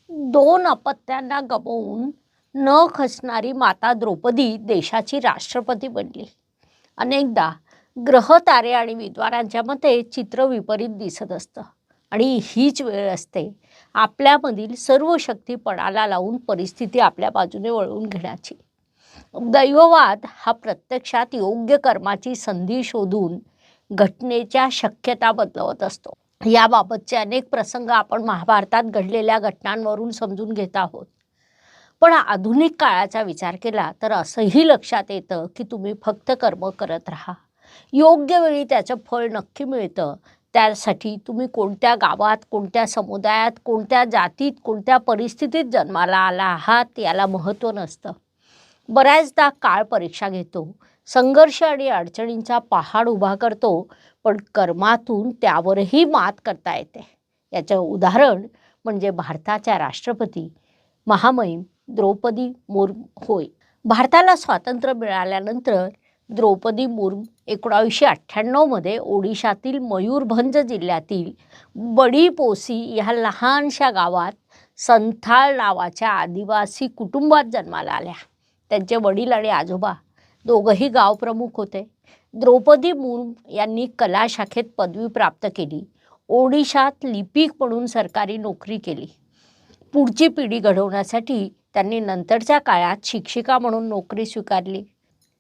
दोन अपत्यांना गमावून न खचणारी माता द्रौपदी देशाची राष्ट्रपती बनली. अनेकदा ग्रह तारे आणि विद्वानांच्या मते चित्र विपरीत दिसत असतं आणि हीच वेळ असते आपल्यामधील सर्व शक्ती पणाला लावून परिस्थिती आपल्या बाजूने वळवून घेण्याची. दैववाद हा प्रत्यक्षात योग्य कर्माची संधी शोधून घटनेच्या शक्यता बदलवत असतो. याबाबतचे अनेक प्रसंग आपण महाभारतात घडलेल्या घटनांवरून समजून घेत आहोत. पण आधुनिक काळाचा विचार केला तर असंही लक्षात येतं की तुम्ही फक्त कर्म करत राहा, योग्य वेळी त्याचं फळ नक्की मिळतं. त्यासाठी तुम्ही कोणत्या गावात, कोणत्या समुदायात, कोणत्या जातीत, कोणत्या परिस्थितीत जन्माला आला आहात याला महत्त्व नसतं. बऱ्याचदा काळ परीक्षा घेतो, संघर्ष आणि अडचणींचा पहाड उभा करतो, पण कर्मातून त्यावरही मात करता येते. याचं उदाहरण म्हणजे भारताच्या राष्ट्रपती महामहिम द्रौपदी मुर्मू होय. भारताला स्वातंत्र्य मिळाल्यानंतर द्रौपदी मुर्मू 1998मध्ये ओडिशातील मयूरभंज जिल्ह्यातील बडीपोसी ह्या लहानशा गावात संथाळ नावाच्या आदिवासी कुटुंबात जन्माला आल्या. त्यांचे वडील आणि आजोबा दोघंही गावप्रमुख होते. द्रौपदी मुर्मू यांनी कला शाखेत पदवी प्राप्त केली. ओडिशात लिपिक म्हणून सरकारी नोकरी केली. पुढची पिढी घडवण्यासाठी त्यांनी नंतरच्या काळात शिक्षिका म्हणून नोकरी स्वीकारली.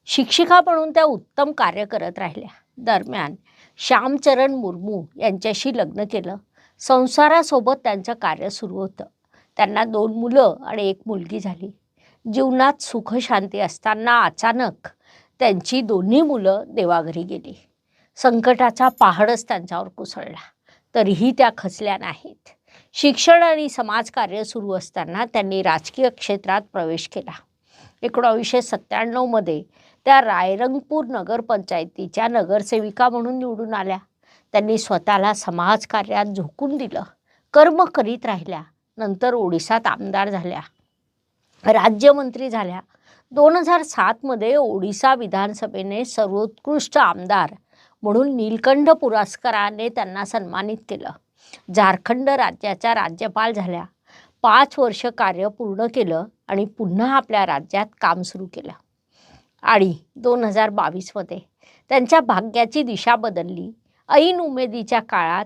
शिक्षिका म्हणून त्या उत्तम कार्य करत राहिल्या. दरम्यान श्यामचरण मुर्मू यांच्याशी लग्न केलं. संसारासोबत त्यांचं कार्य सुरू होतं. त्यांना 2 मुलं आणि 1 मुलगी झाली. जीवनात सुखशांती असताना अचानक त्यांची दोन्ही मुलं देवाघरी गेली. संकटाचा पहाडच त्यांच्यावर कोसळला. तरीही त्या खचल्या नाहीत. शिक्षण आणि समाजकार्य सुरू असताना त्यांनी राजकीय क्षेत्रात प्रवेश केला. 1997मध्ये त्या रायरंगपूर नगरपंचायतीच्या नगरसेविका म्हणून निवडून आल्या. त्यांनी स्वतःला समाजकार्यात झोकून दिलं, कर्म करीत राहिल्या. नंतर ओडिशात आमदार झाल्या, राज्यमंत्री झाल्या. 2007मध्ये ओडिशा विधानसभेने सर्वोत्कृष्ट आमदार म्हणून नीलकंठ पुरस्काराने त्यांना सन्मानित केलं. झारखंड राज्याच्या राज्यपाल झाल्या. 5 वर्ष कार्य पूर्ण केलं आणि पुन्हा आपल्या राज्यात काम सुरू केलं. आणि 2022मध्ये त्यांच्या भाग्याची दिशा बदलली. ऐन उमेदीच्या काळात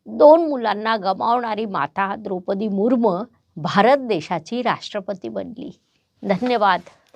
2 मुलांना गमावणारी माता द्रौपदी मुर्मू भारत देशाची राष्ट्रपती बनली. धन्यवाद.